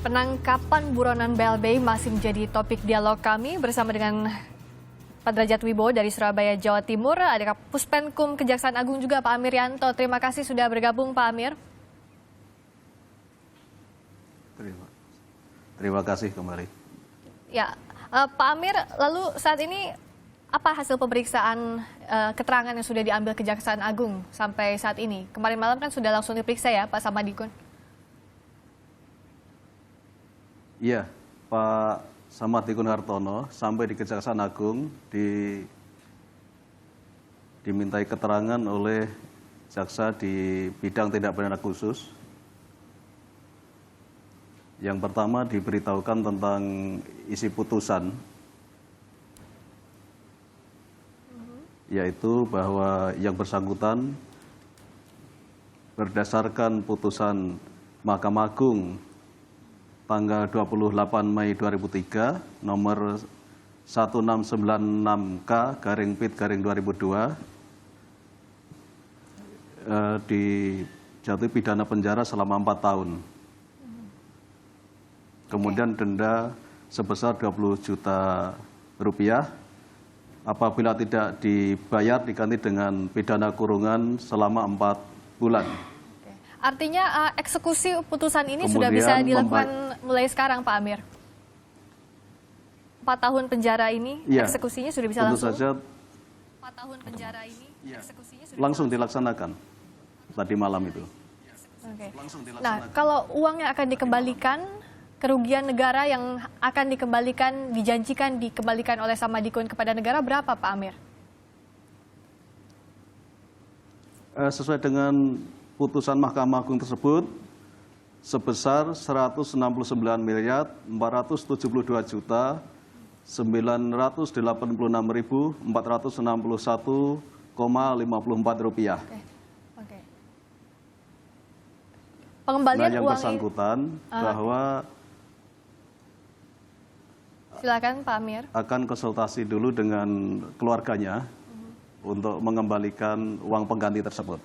Penangkapan buronan BLBI masih menjadi topik dialog kami bersama dengan Pak Derajat Wibowo dari Surabaya, Jawa Timur. Ada Puspenkum Kejaksaan Agung juga, Pak Amir Yanto. Terima kasih sudah bergabung, Pak Amir. Terima kasih kembali. Ya, Pak Amir, lalu saat ini apa hasil pemeriksaan keterangan yang sudah diambil Kejaksaan Agung sampai saat ini? Kemarin malam kan sudah langsung diperiksa ya, Pak Samadikun? Iya, Pak Samadikun Hartono sampai di Kejaksaan Agung dimintai keterangan oleh jaksa di bidang tindak pidana khusus. Yang pertama diberitahukan tentang isi putusan, yaitu bahwa yang bersangkutan berdasarkan putusan Mahkamah Agung tanggal 28 Mei 2003 nomor 1696K/Pid/2002 dijatuhi pidana penjara selama 4 tahun. Kemudian denda sebesar 20 juta rupiah. Apabila tidak dibayar diganti dengan pidana kurungan selama 4 bulan. Artinya eksekusi putusan ini sudah bisa dilakukan mulai sekarang, Pak Amir? 4 tahun penjara ini, ya, eksekusinya sudah bisa langsung? Tentu saja 4 tahun penjara ini, eksekusinya sudah langsung dilaksanakan tadi malam itu. Oke. Nah, kalau uang yang akan dikembalikan, kerugian negara yang akan dikembalikan, dijanjikan dikembalikan oleh Samadikun kepada negara berapa, Pak Amir? Sesuai dengan putusan Mahkamah Agung tersebut sebesar 199.486.461,54 rupiah. Oke. Pengembalian yang uang bersangkutan bahwa silakan Pak Amir. Akan konsultasi dulu dengan keluarganya untuk mengembalikan uang pengganti tersebut.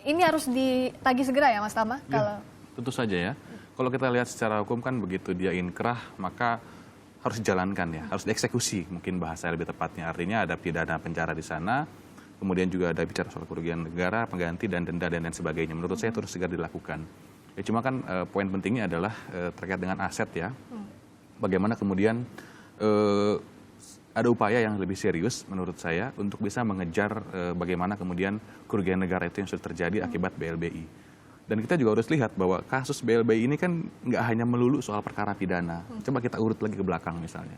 Ini harus ditagih segera ya, Mas Tama? Ya, tentu saja ya. Kalau kita lihat secara hukum kan begitu dia inkrah, maka harus dijalankan ya, harus dieksekusi mungkin bahasa lebih tepatnya. Artinya ada pidana penjara di sana, kemudian juga ada bicara soal kerugian negara, pengganti dan denda dan lain sebagainya. Menurut saya itu harus segera dilakukan. Ya, cuma kan poin pentingnya adalah terkait dengan aset ya. Bagaimana kemudian ada upaya yang lebih serius menurut saya untuk bisa mengejar bagaimana kemudian kerugian negara itu yang sudah terjadi akibat BLBI. Dan kita juga harus lihat bahwa kasus BLBI ini kan nggak hanya melulu soal perkara pidana. Coba kita urut lagi ke belakang misalnya.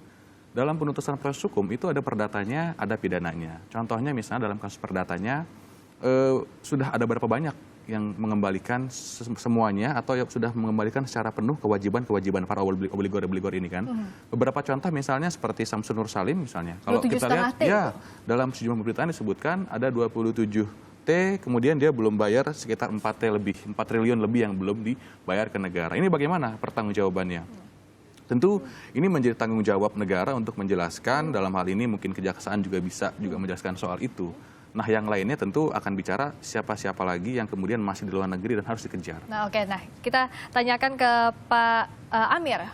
Dalam penutusan proses hukum itu ada perdatanya, ada pidananya. Contohnya misalnya dalam kasus perdatanya sudah ada berapa banyak yang mengembalikan semuanya atau yang sudah mengembalikan secara penuh kewajiban para obligor ini kan. Beberapa contoh misalnya seperti Samsun Nur Salim misalnya. Kalau kita lihat ya dalam sejumlah pemberitaan disebutkan ada 27T, kemudian dia belum bayar sekitar 4 triliun lebih yang belum dibayar ke negara. Ini bagaimana pertanggungjawabannya? Tentu ini menjadi tanggung jawab negara untuk menjelaskan, dalam hal ini mungkin kejaksaan juga bisa menjelaskan soal itu. Nah, yang lainnya tentu akan bicara siapa-siapa lagi yang kemudian masih di luar negeri dan harus dikejar. Nah, oke. Nah, kita tanyakan ke Pak Amir.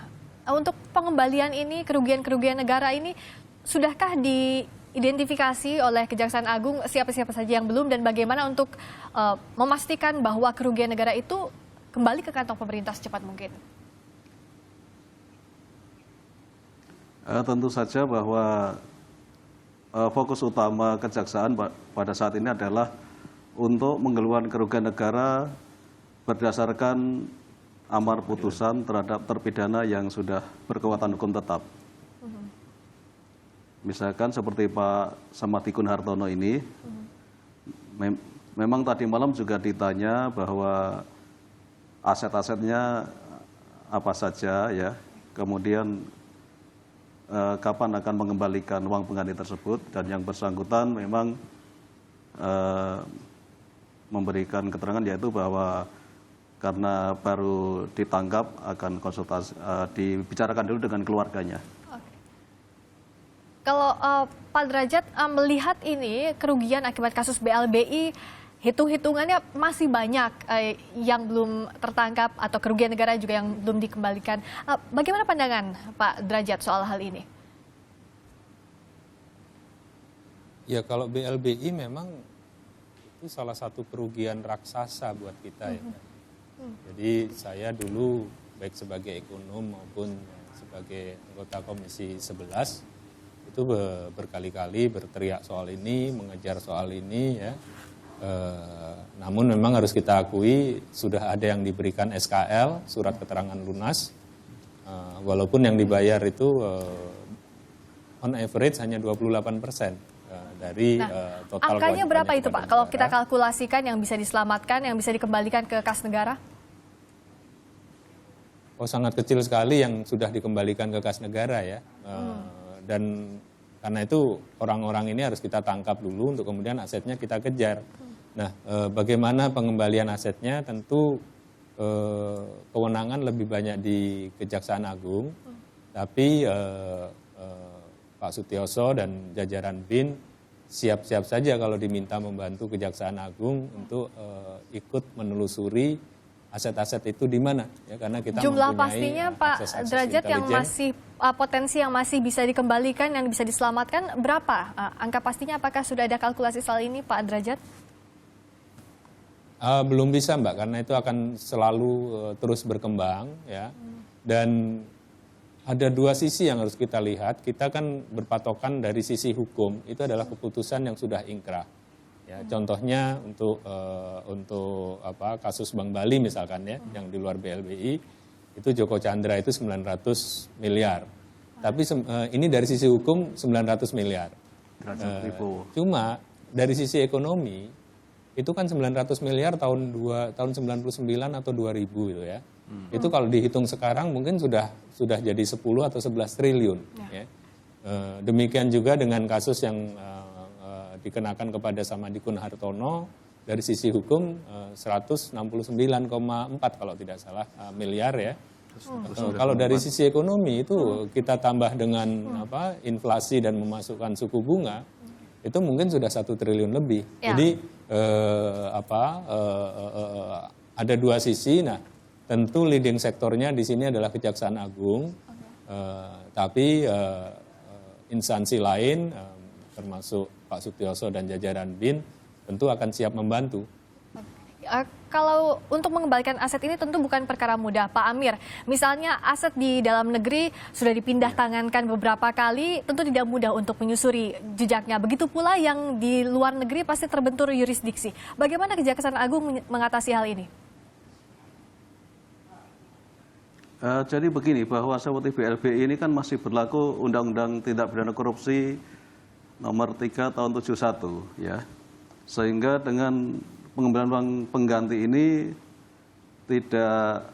Untuk pengembalian ini, kerugian-kerugian negara ini, sudahkah diidentifikasi oleh Kejaksaan Agung siapa-siapa saja yang belum dan bagaimana untuk memastikan bahwa kerugian negara itu kembali ke kantong pemerintah secepat mungkin? Tentu saja bahwa fokus utama kejaksaan pada saat ini adalah untuk mengeluarkan kerugian negara berdasarkan amar putusan terhadap terpidana yang sudah berkekuatan hukum tetap. Misalkan seperti Pak Samadikun Hartono ini, memang tadi malam juga ditanya bahwa aset-asetnya apa saja ya, kemudian kapan akan mengembalikan uang pengganti tersebut, dan yang bersangkutan memang memberikan keterangan yaitu bahwa karena baru ditangkap akan konsultasi dibicarakan dulu dengan keluarganya. Kalau Pak Derajat melihat ini kerugian akibat kasus BLBI hitung-hitungannya masih banyak yang belum tertangkap atau kerugian negara juga yang belum dikembalikan. Bagaimana pandangan Pak Derajat soal hal ini? Ya kalau BLBI memang itu salah satu kerugian raksasa buat kita ya. Jadi saya dulu baik sebagai ekonom maupun sebagai anggota Komisi 11 itu berkali-kali berteriak soal ini, mengejar soal ini ya. Namun memang harus kita akui sudah ada yang diberikan SKL, surat keterangan lunas, walaupun yang dibayar itu on average hanya 28% dari total. Angkanya berapa itu Pak? Kalau kita negara. kalkulasikan yang bisa diselamatkan, yang bisa dikembalikan ke kas negara? Oh sangat kecil sekali yang sudah dikembalikan ke kas negara ya. Dan karena itu orang-orang ini harus kita tangkap dulu untuk kemudian asetnya kita kejar. Nah, bagaimana pengembalian asetnya tentu kewenangan lebih banyak di Kejaksaan Agung, tapi Pak Sutioso dan jajaran BIN siap-siap saja kalau diminta membantu Kejaksaan Agung untuk ikut menelusuri aset-aset itu di mana ya, karena kita Jumlah mempunyai pastinya Pak akses-akses Derajat yang intelijen. masih potensi yang masih bisa dikembalikan, yang bisa diselamatkan berapa? Angka pastinya apakah sudah ada kalkulasi soal ini Pak Derajat? Belum bisa Mbak, karena itu akan selalu terus berkembang ya. Dan ada dua sisi yang harus kita lihat. Kita kan berpatokan dari sisi hukum, itu adalah keputusan yang sudah ingkrah. Ya, contohnya untuk kasus Bank Bali misalkan ya, yang di luar BLBI, itu Joko Chandra itu 900 miliar. Tapi ini dari sisi hukum 900 miliar. Cuma dari sisi ekonomi, itu kan 900 miliar tahun 99 atau 2000 gitu ya. Itu kalau dihitung sekarang mungkin sudah jadi 10 atau 11 triliun. Ya. Demikian juga dengan kasus yang dikenakan kepada Samadikun Hartono, dari sisi hukum 169,4 kalau tidak salah miliar ya. Kalau dari sisi ekonomi itu kita tambah dengan inflasi dan memasukkan suku bunga, itu mungkin sudah 1 triliun lebih. Ya. Jadi ada dua sisi. Nah, tentu leading sektornya di sini adalah Kejaksaan Agung, tapi instansi lain termasuk Pak Sutioso dan jajaran BIN tentu akan siap membantu. Kalau untuk mengembalikan aset ini tentu bukan perkara mudah, Pak Amir. Misalnya aset di dalam negeri sudah dipindah tangankan beberapa kali, tentu tidak mudah untuk menyusuri jejaknya. Begitu pula yang di luar negeri pasti terbentur yurisdiksi. Bagaimana Kejaksaan Agung mengatasi hal ini? Jadi begini, bahwa seperti BLBI ini kan masih berlaku Undang-Undang Tindak Pidana Korupsi nomor 3 tahun 71 ya. Sehingga dengan pengembalian uang pengganti ini tidak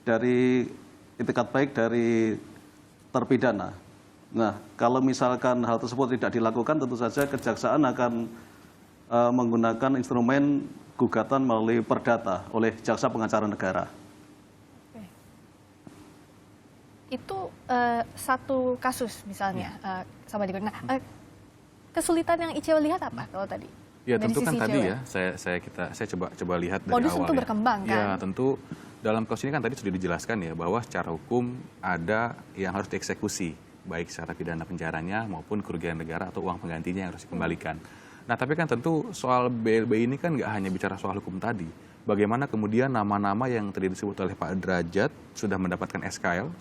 dari itikat baik dari terpidana. Nah, kalau misalkan hal tersebut tidak dilakukan, tentu saja kejaksaan akan menggunakan instrumen gugatan melalui perdata oleh jaksa pengacara negara. Itu satu kasus misalnya, sama di kesulitan yang Icw lihat apa kalau tadi? Ya dari tentu kan sisi tadi Icw? ya, saya coba lihat dari Modus awal tentu ya. berkembang kan? Ya tentu dalam kasus ini kan tadi sudah dijelaskan ya bahwa secara hukum ada yang harus dieksekusi, baik secara pidana penjaranya maupun kerugian negara atau uang penggantinya yang harus dikembalikan. Nah tapi kan tentu soal BLBI ini kan nggak hanya bicara soal hukum tadi. Bagaimana kemudian nama-nama yang tadi disebut oleh Pak Derajat sudah mendapatkan SKL,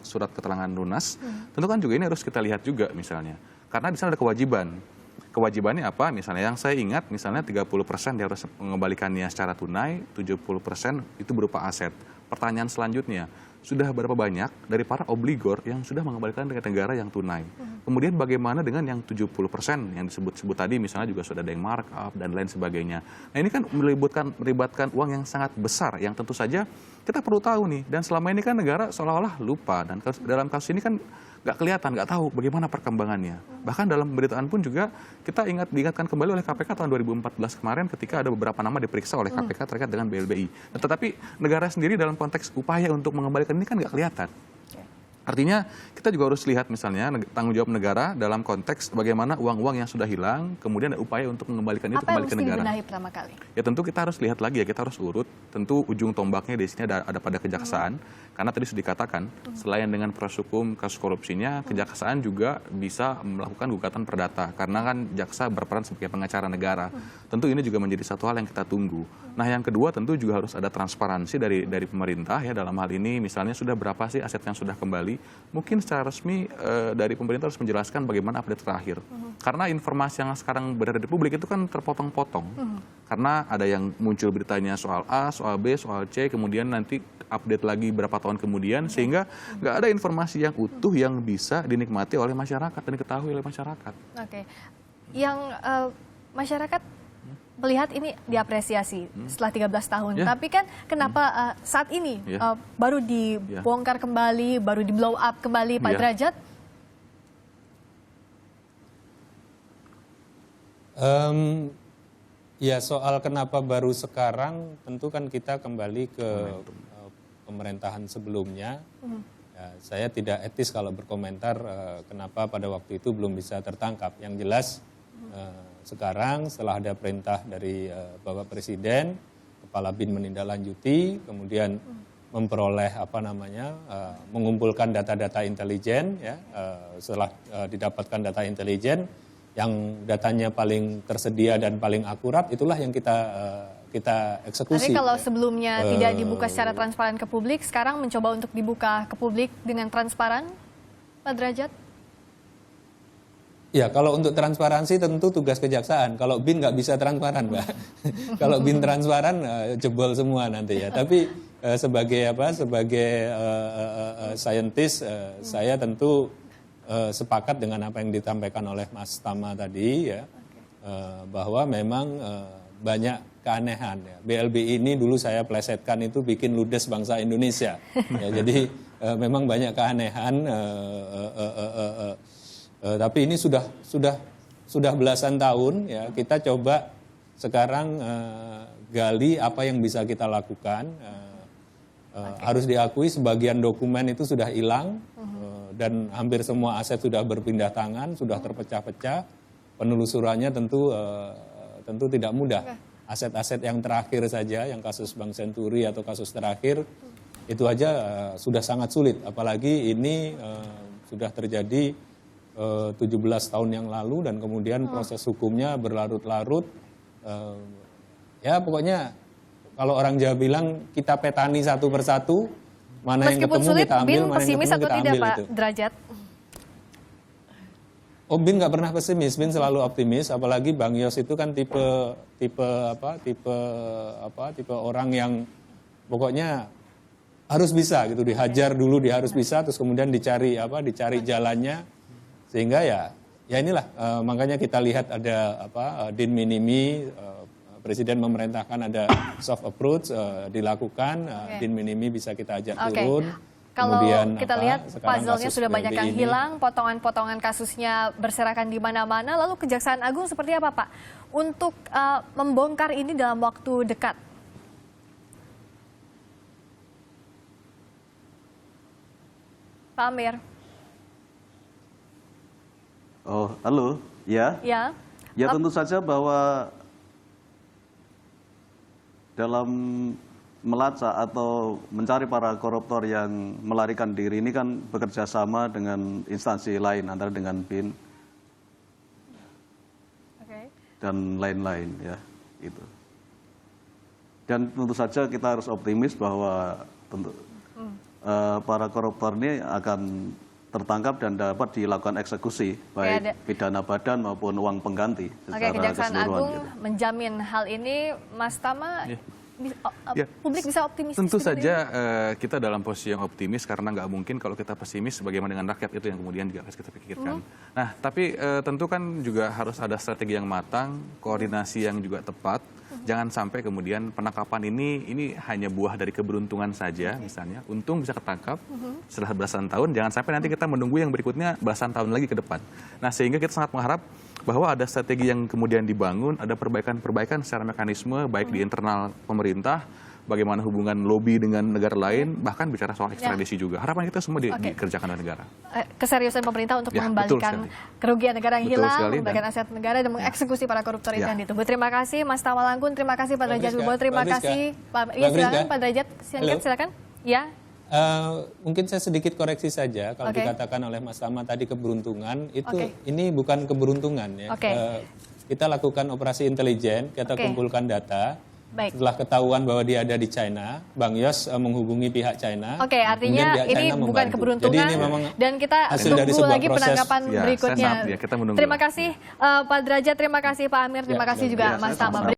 surat keterangan lunas, tentu kan juga ini harus kita lihat juga misalnya. Karena di sana ada kewajiban. Kewajibannya apa? Misalnya yang saya ingat, misalnya 30% dia harus mengembalikannya secara tunai, 70% itu berupa aset. Pertanyaan selanjutnya, sudah berapa banyak dari para obligor yang sudah mengembalikan ke negara yang tunai? Kemudian bagaimana dengan yang 70% yang disebut-sebut tadi, misalnya juga sudah ada yang markup dan lain sebagainya. Nah ini kan melibatkan uang yang sangat besar, yang tentu saja kita perlu tahu nih. Dan selama ini kan negara seolah-olah lupa, dan dalam kasus ini kan nggak kelihatan, nggak tahu bagaimana perkembangannya. Bahkan dalam pemberitaan pun juga kita diingatkan kembali oleh KPK tahun 2014 kemarin ketika ada beberapa nama diperiksa oleh KPK terkait dengan BLBI. Nah, tetapi negara sendiri dalam konteks upaya untuk mengembalikan ini kan nggak kelihatan. Artinya kita juga harus lihat misalnya tanggung jawab negara dalam konteks bagaimana uang-uang yang sudah hilang, kemudian ada upaya untuk mengembalikan itu kembali ke negara. Apa yang mesti dibenahi pertama kali? Ya tentu kita harus lihat lagi ya, kita harus urut. Tentu ujung tombaknya di sini ada pada kejaksaan. Karena tadi sudah dikatakan, selain dengan proses hukum kasus korupsinya, kejaksaan juga bisa melakukan gugatan perdata. Karena kan jaksa berperan sebagai pengacara negara. Tentu ini juga menjadi satu hal yang kita tunggu. Nah yang kedua tentu juga harus ada transparansi dari pemerintah ya, dalam hal ini misalnya sudah berapa sih aset yang sudah kembali. Mungkin secara resmi dari pemerintah harus menjelaskan bagaimana update terakhir. Karena informasi yang sekarang berada di publik itu kan terpotong-potong. Karena ada yang muncul beritanya soal A, soal B, soal C, kemudian nanti update lagi berapa tahun kemudian, sehingga nggak ada informasi yang utuh yang bisa dinikmati oleh masyarakat dan diketahui oleh masyarakat. Oke, yang masyarakat melihat ini diapresiasi setelah 13 tahun. Ya. Tapi kan kenapa saat ini Ya. baru dibongkar kembali, baru di blow up kembali, Pak Ya. Derajat? Ya soal kenapa baru sekarang, tentu kan kita kembali ke pemerintahan sebelumnya. Ya, saya tidak etis kalau berkomentar kenapa pada waktu itu belum bisa tertangkap. Yang jelas sekarang setelah ada perintah dari Bapak Presiden, Kepala BIN menindaklanjuti, kemudian memperoleh mengumpulkan data-data intelijen, ya, setelah didapatkan data intelijen yang datanya paling tersedia dan paling akurat, itulah yang kita eksekusi. Tapi kalau sebelumnya tidak dibuka secara transparan ke publik, sekarang mencoba untuk dibuka ke publik dengan transparan, Pak Derajat? Ya, kalau untuk transparansi tentu tugas kejaksaan. Kalau BIN nggak bisa transparan, Mbak. Kalau BIN transparan, jebol semua nanti ya. Tapi sebagai saintis, saya tentu sepakat dengan apa yang disampaikan oleh Mas Tama tadi, ya, bahwa memang banyak keanehan. Ya. BLBI ini dulu saya plesetkan itu bikin ludes bangsa Indonesia. Ya, jadi memang banyak keanehan. Tapi ini sudah belasan tahun, ya, kita coba sekarang gali apa yang bisa kita lakukan. Harus diakui sebagian dokumen itu sudah hilang dan hampir semua aset sudah berpindah tangan, sudah terpecah-pecah. Penelusurannya tentu tidak mudah. Aset-aset yang terakhir saja, yang kasus Bank Senturi atau kasus terakhir, itu aja sudah sangat sulit. Apalagi ini sudah terjadi 17 tahun yang lalu dan kemudian proses hukumnya berlarut-larut. Ya pokoknya kalau orang Jawa bilang kita petani satu persatu, mana yang Meskipun ketemu sulit, kita ambil, BIN mana yang pesimis ketemu atau kita tidak, ambil Pak itu. Derajat? Oh, BIN nggak pernah pesimis, BIN selalu optimis. Apalagi Bang Yos itu kan tipe orang yang pokoknya harus bisa gitu, dihajar dulu dia harus bisa, terus kemudian dicari jalannya, sehingga ya inilah makanya kita lihat ada din minimi, Presiden memerintahkan ada soft approach dilakukan, din minimi bisa kita ajak turun. Kalau Kemudian, kita lihat puzzle-nya sudah banyak yang BLBI hilang, potongan-potongan kasusnya berserakan di mana-mana, lalu Kejaksaan Agung seperti apa, Pak? Untuk membongkar ini dalam waktu dekat? Pak Amir. Oh, halo. Ya. Ya. Ya tentu saja bahwa dalam melacak atau mencari para koruptor yang melarikan diri ini kan bekerja sama dengan instansi lain, antara dengan BIN dan lain-lain, ya itu. Dan tentu saja kita harus optimis bahwa para koruptor ini akan tertangkap dan dapat dilakukan eksekusi, baik pidana badan maupun uang pengganti secara Kejaksaan keseluruhan. Agung menjamin hal ini, Mas Tama, publik bisa optimis? Tentu saja kita dalam posisi yang optimis, karena nggak mungkin kalau kita pesimis bagaimana dengan rakyat, itu yang kemudian juga harus kita pikirkan. Nah, tapi tentu kan juga harus ada strategi yang matang, koordinasi yang juga tepat. Jangan sampai kemudian penangkapan ini hanya buah dari keberuntungan saja, misalnya. Untung bisa ketangkap setelah belasan tahun, jangan sampai nanti kita menunggu yang berikutnya belasan tahun lagi ke depan. Nah, sehingga kita sangat mengharap bahwa ada strategi yang kemudian dibangun, ada perbaikan-perbaikan secara mekanisme, baik di internal pemerintah bagaimana hubungan lobby dengan negara lain, bahkan bicara soal ekstradisi juga. Harapan kita semua dikerjakan oleh negara. Keseriusan pemerintah untuk Ya, betul mengembalikan sekali. kerugian negara yang Betul hilang, sekali, mengembalikan aset negara dan mengeksekusi para koruptor itu Ya. yang ditunggu. Terima kasih Mas Tawalanggun, terima kasih Pak Mbak Derajat Priska. Wibowo, terima Mbak Priska. kasih Pak. Mbak Iya silakan Priska. Pak Derajat, Halo. silakan. Ya. Mungkin saya sedikit koreksi saja kalau Oke. dikatakan oleh Mas Tama tadi keberuntungan itu Oke. ini bukan keberuntungan ya. Oke. Kita lakukan operasi intelijen, kita Oke. kumpulkan data. Baik. Setelah ketahuan bahwa dia ada di China, Bang Yos menghubungi pihak China. Oke, kemudian artinya pihak ini China bukan membantu. keberuntungan Jadi ini memang dan kita hasil dari tunggu sebuah lagi proses. penangkapan Ya, berikutnya. saya sangat- ya, kita menunggu. Terima kasih Pak Derajat, terima kasih Pak Amir, terima Ya, kasih ya, juga ya, Mas sama-sama. Tama.